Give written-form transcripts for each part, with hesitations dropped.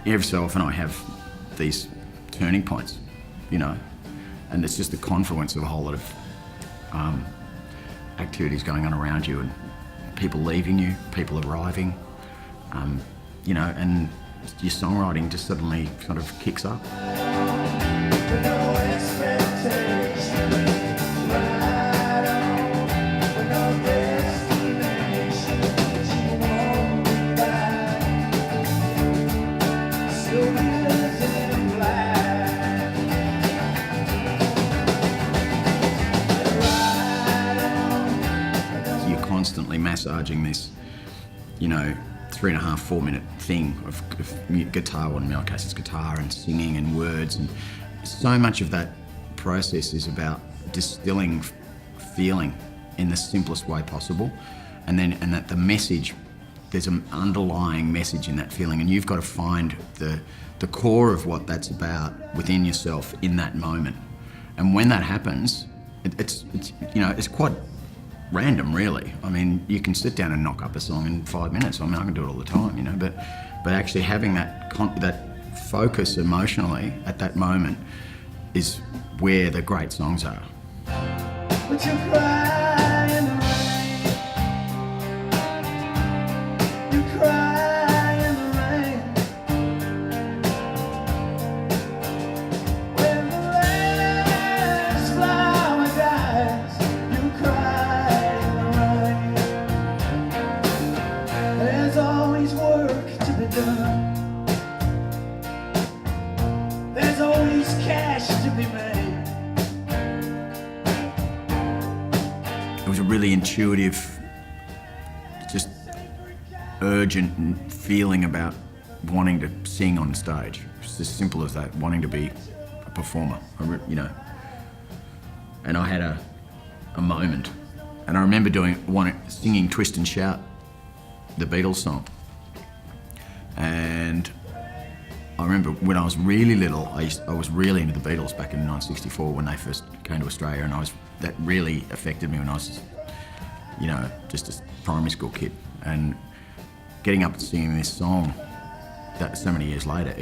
every so often I have these turning points, you know, and it's just the confluence of a whole lot of activities going on around you, and people leaving you, people arriving, you know, and your songwriting just suddenly sort of kicks up. Constantly massaging this, you know, 3.5, 4 minute thing of guitar, well in my case it's guitar and singing and words, and so much of that process is about distilling feeling in the simplest way possible, and that the message, there's an underlying message in that feeling, and you've got to find the core of what that's about within yourself in that moment. And when that happens, it's you know, it's quite random, really. I mean, you can sit down and knock up a song in 5 minutes. I mean, I can do it all the time, you know, but actually having that focus emotionally at that moment is where the great songs are. Would you cry in the rain? You cry in the rain. When the last flower dies, you cry in the rain. There's always work to be done. There's always cash to be made. It was a really intuitive, just urgent feeling about wanting to sing on stage. It's as simple as that, wanting to be a performer, you know. And I had a moment, and I remember singing Twist and Shout, the Beatles song. And I remember when I was really little, I was really into the Beatles back in 1964 when they first came to Australia, and that really affected me when I was, you know, just a primary school kid. And getting up and singing this song, that so many years later,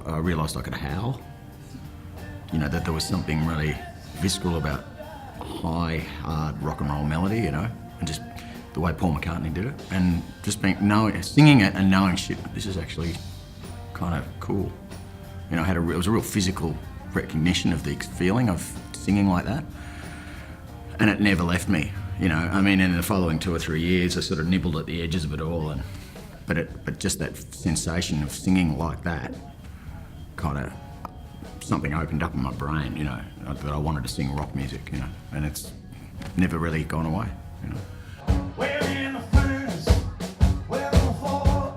I realised I could howl. You know, that there was something really visceral about a high, hard rock and roll melody, you know, and just the way Paul McCartney did it, and just singing it and knowing, shit, this is actually kind of cool. You know, it was a real physical recognition of the feeling of singing like that, and it never left me. You know, I mean, in the following 2 or 3 years, I sort of nibbled at the edges of it all, but just that sensation of singing like that, kind of something opened up in my brain. You know, that I wanted to sing rock music. You know, and it's never really gone away. You know. We're in the furnace, we're on the floor.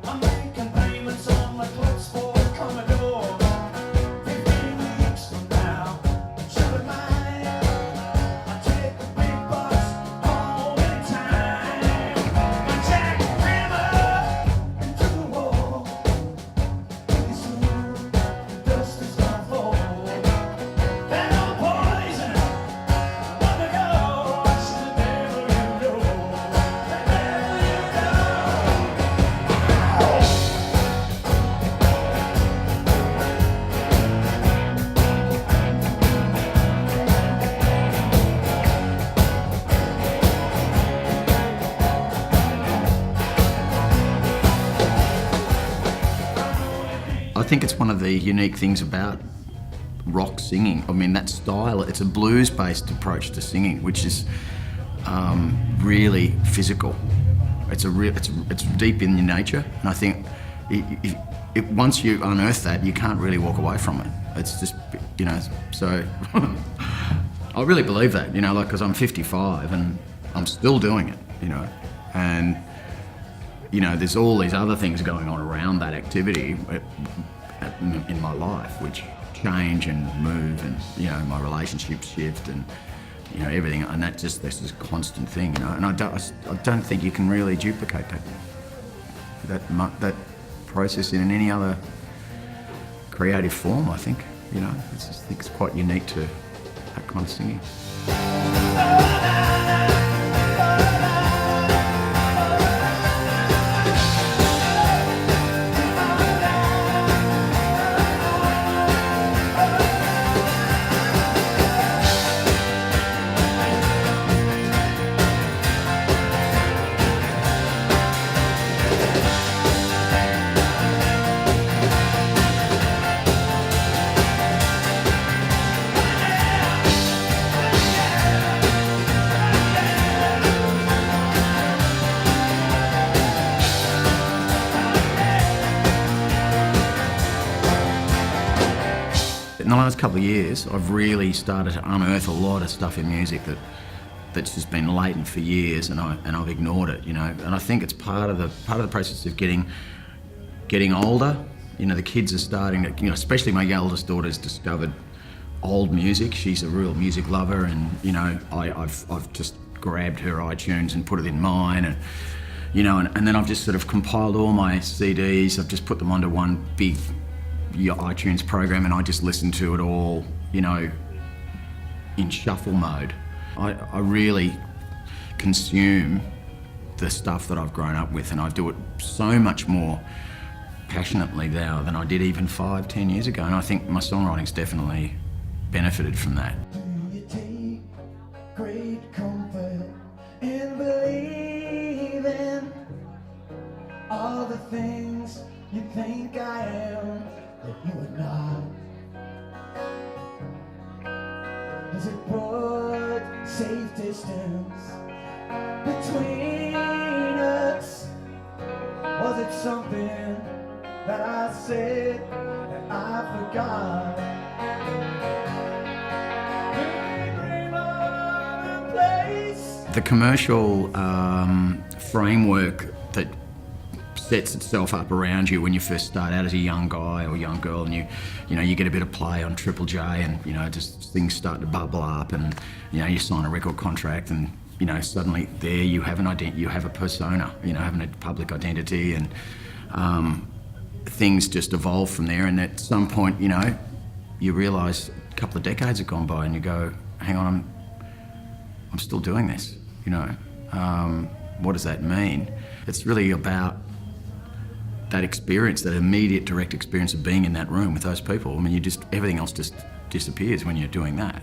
I'm making payments on my clothes for the Commodore. 15 weeks from now, she'll be mine. I take the big bus home anytime. I jackhammer into the wall. Pretty soon, dust is gonna fall. That old poison, let me go. I think it's one of the unique things about rock singing. I mean, that style, it's a blues-based approach to singing, which is really physical. It's deep in your nature, and I think once you unearth that, you can't really walk away from it. It's just, you know, so I really believe that, you know, like, because I'm 55 and I'm still doing it, you know, and you know, there's all these other things going on around that activity in my life, which change and move, and you know, my relationships shift, and you know, everything, and this is a constant thing, you know. And I don't think you can really duplicate that process in any other creative form. I think, you know, I think it's quite unique to that kind of singing. last couple of years, I've really started to unearth a lot of stuff in music that's just been latent for years, and I've ignored it, you know. And I think it's part of the process of getting older. You know, the kids are starting to, you know, especially my eldest daughter's discovered old music. She's a real music lover, and you know, I've just grabbed her iTunes and put it in mine, and you know, and then I've just sort of compiled all my CDs. I've just put them onto one big iTunes program, and I just listen to it all, you know, in shuffle mode. I really consume the stuff that I've grown up with, and I do it so much more passionately now than I did even 5-10 years ago, and I think my songwriting's definitely benefited from that. Do you take great comfort in believing all the things you think I am that you are not? Does it put safe distance between us? Was it something that I said that I forgot? The commercial framework that sets itself up around you when you first start out as a young guy or young girl, and you know, you get a bit of play on Triple J, and you know, just things start to bubble up, and you know, you sign a record contract, and you know, suddenly there you have you have a persona, you know, having a public identity, and things just evolve from there. And at some point, you know, you realise a couple of decades have gone by, and you go, hang on, I'm still doing this, you know. What does that mean? It's really about that experience, that immediate direct experience of being in that room with those people. I mean, everything else just disappears when you're doing that.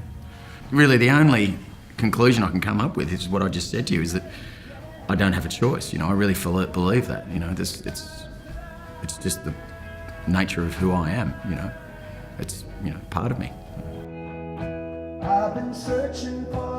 Really, the only conclusion I can come up with is what I just said to you, is that I don't have a choice, you know. I really believe that, you know. It's just the nature of who I am, you know. It's, you know, part of me. I've been searching for